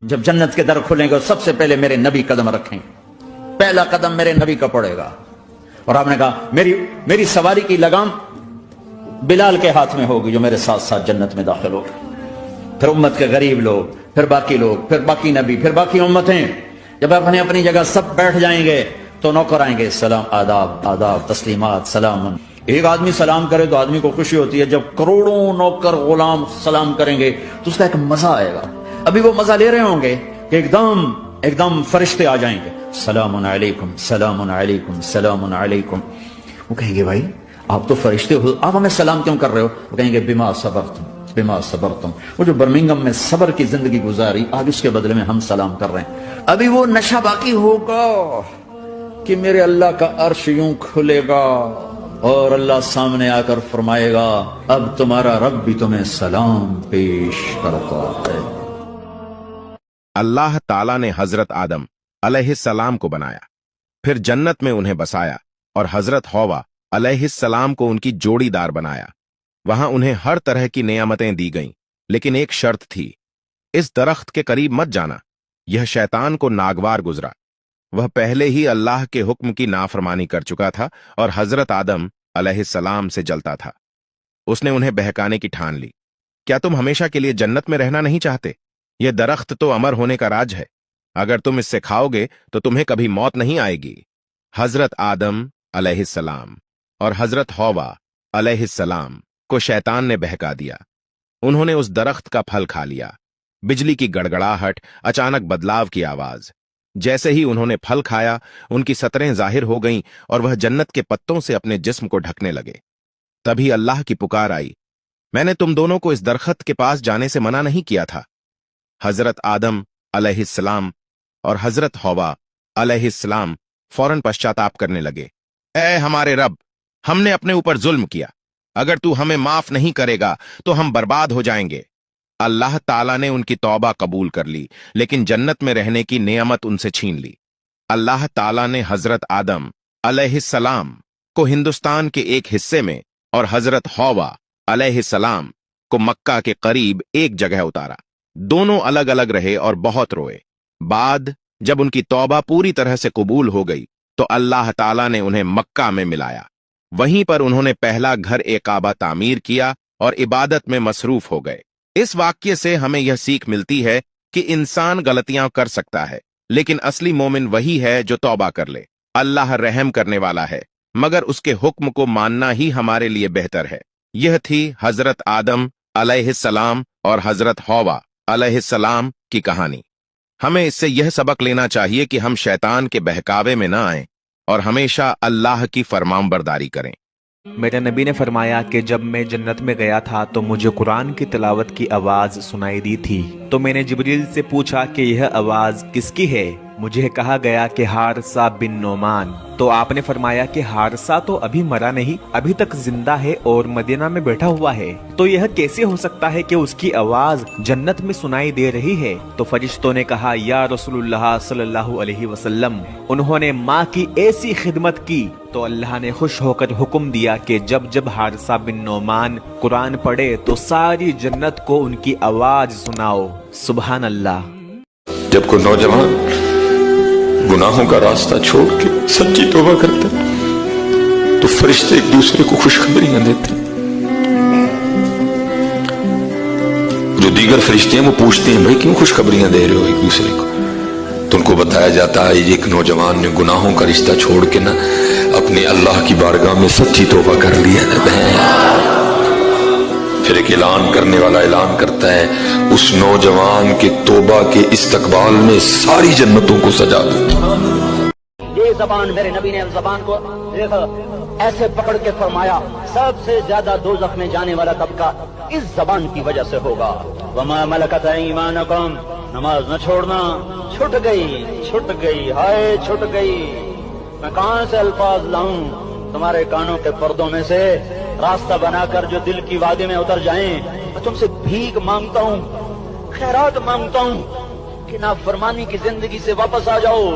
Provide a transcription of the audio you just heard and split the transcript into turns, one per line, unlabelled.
جب جنت کے در کھلیں گے سب سے پہلے میرے نبی قدم رکھیں گے، پہلا قدم میرے نبی کا پڑے گا. اور آپ نے کہا میری سواری کی لگام بلال کے ہاتھ میں ہوگی جو میرے ساتھ ساتھ جنت میں داخل ہوگا. پھر امت کے غریب لوگ، پھر باقی لوگ، پھر باقی نبی، پھر باقی امتیں. جب اپنی اپنی جگہ سب بیٹھ جائیں گے تو نوکر آئیں گے، سلام، آداب، آداب، تسلیمات، سلام. ایک آدمی سلام کرے تو آدمی کو خوشی ہوتی ہے، جب کروڑوں نوکر غلام سلام کریں گے تو اس کا ایک مزہ آئے گا. ابھی وہ مزہ لے رہے ہوں گے کہ ایک دم فرشتے آ جائیں گے، سلام علیکم، سلام علیکم، سلام علیکم. وہ کہیں گے بھائی آپ تو فرشتے ہو، آپ ہمیں سلام کیوں کر رہے ہو؟ وہ کہیں گے بما صبرتم، بما صبرتم. وہ جو برمنگم میں صبر کی زندگی گزاری، آج اس کے بدلے میں ہم سلام کر رہے ہیں. ابھی وہ نشہ باقی ہوگا کہ میرے اللہ کا عرش یوں کھلے گا اور اللہ سامنے آ کر فرمائے گا اب تمہارا رب بھی تمہیں سلام پیش کرتا ہے.
اللہ تعالیٰ نے حضرت آدم علیہ السلام کو بنایا، پھر جنت میں انہیں بسایا اور حضرت حوا علیہ السلام کو ان کی جوڑی دار بنایا. وہاں انہیں ہر طرح کی نعمتیں دی گئیں، لیکن ایک شرط تھی، اس درخت کے قریب مت جانا. یہ شیطان کو ناگوار گزرا. وہ پہلے ہی اللہ کے حکم کی نافرمانی کر چکا تھا اور حضرت آدم علیہ السلام سے جلتا تھا. اس نے انہیں بہکانے کی ٹھان لی. کیا تم ہمیشہ کے لیے جنت میں رہنا نہیں چاہتے؟ یہ درخت تو امر ہونے کا راج ہے. اگر تم اس سے کھاؤ گے تو تمہیں کبھی موت نہیں آئے گی. حضرت آدم علیہ السلام اور حضرت حوا علیہ السلام کو شیطان نے بہکا دیا. انہوں نے اس درخت کا پھل کھا لیا. بجلی کی گڑگڑاہٹ، اچانک بدلاو کی آواز. جیسے ہی انہوں نے پھل کھایا ان کی سطریں ظاہر ہو گئیں اور وہ جنت کے پتوں سے اپنے جسم کو ڈھکنے لگے. تبھی اللہ کی پکار آئی، میں نے تم دونوں کو اس درخت کے پاس جانے سے منع نہیں کیا تھا؟ حضرت آدم علیہ السلام اور حضرت حوا علیہ السلام فوراً پشچاتاپ کرنے لگے. اے ہمارے رب، ہم نے اپنے اوپر ظلم کیا، اگر تو ہمیں معاف نہیں کرے گا تو ہم برباد ہو جائیں گے. اللہ تعالیٰ نے ان کی توبہ قبول کر لی، لیکن جنت میں رہنے کی نعمت ان سے چھین لی. اللہ تعالیٰ نے حضرت آدم علیہ السلام کو ہندوستان کے ایک حصے میں اور حضرت حوا علیہ السلام کو مکہ کے قریب ایک جگہ اتارا. دونوں الگ الگ رہے اور بہت روئے. بعد جب ان کی توبہ پوری طرح سے قبول ہو گئی تو اللہ تعالیٰ نے انہیں مکہ میں ملایا. وہیں پر انہوں نے پہلا گھر کعبہ تعمیر کیا اور عبادت میں مصروف ہو گئے. اس واقعے سے ہمیں یہ سیکھ ملتی ہے کہ انسان غلطیاں کر سکتا ہے، لیکن اصلی مومن وہی ہے جو توبہ کر لے. اللہ رحم کرنے والا ہے، مگر اس کے حکم کو ماننا ہی ہمارے لیے بہتر ہے. یہ تھی حضرت آدم علیہ السلام اور حضرت حوا علیہ السلام کی کہانی. ہمیں اس سے یہ سبق لینا چاہیے کہ ہم شیطان کے بہکاوے میں نہ آئیں اور ہمیشہ اللہ کی فرمانبرداری کریں.
میرے نبی نے فرمایا کہ جب میں جنت میں گیا تھا تو مجھے قرآن کی تلاوت کی آواز سنائی دی تھی. تو میں نے جبریل سے پوچھا کہ یہ آواز کس کی ہے؟ مجھے کہا گیا کہ حارثہ بن نعمان. تو آپ نے فرمایا کہ حارثہ تو ابھی مرا نہیں، ابھی تک زندہ ہے اور مدینہ میں بیٹھا ہوا ہے. تو یہ کیسے ہو سکتا ہے کہ اس کی آواز جنت میں سنائی دے رہی ہے؟ تو فرشتوں نے کہا یا رسول اللہ صلی اللہ علیہ وسلم، انہوں نے ماں کی ایسی خدمت کی. تو اللہ نے خوش ہو کر حکم دیا کہ جب حارثہ بن نعمان قرآن پڑھے تو ساری جنت کو ان کی آواز سناؤ. سبحان اللہ.
جب کوئی نوجوان گناہوں کا راستہ چھوڑ کے سچی توبہ کرتا ہے تو فرشتے ایک دوسرے کو خوشخبریاں دیتے ہیں. جو دیگر فرشتے ہیں وہ پوچھتے ہیں بھائی کیوں خوشخبریاں دے رہے ہو ایک دوسرے کو؟ تو ان کو بتایا جاتا ہے ایک نوجوان نے گناہوں کا رشتہ چھوڑ کے نا اپنے اللہ کی بارگاہ میں سچی توبہ کر لیا ہے. پھر ایک اعلان کرنے والا اعلان کرتا ہے اس نوجوان کے توبہ کے استقبال میں ساری جنتوں کو سجا دو.
یہ زبان میرے نبی نے زبان کو ایسے پکڑ کے فرمایا سب سے زیادہ دوزخ میں جانے والا طبقہ اس زبان کی وجہ سے ہوگا. وما ملکت ایمانکم، نماز نہ چھوڑنا. چھٹ گئی ہائے چھٹ گئی. میں کہاں سے الفاظ لاؤں؟ تمہارے کانوں کے پردوں میں سے راستہ بنا کر جو دل کی وادی میں اتر جائیں. میں تم سے بھیک مانگتا ہوں، خیرات مانگتا ہوں کہ نافرمانی کی زندگی سے واپس آ جاؤ.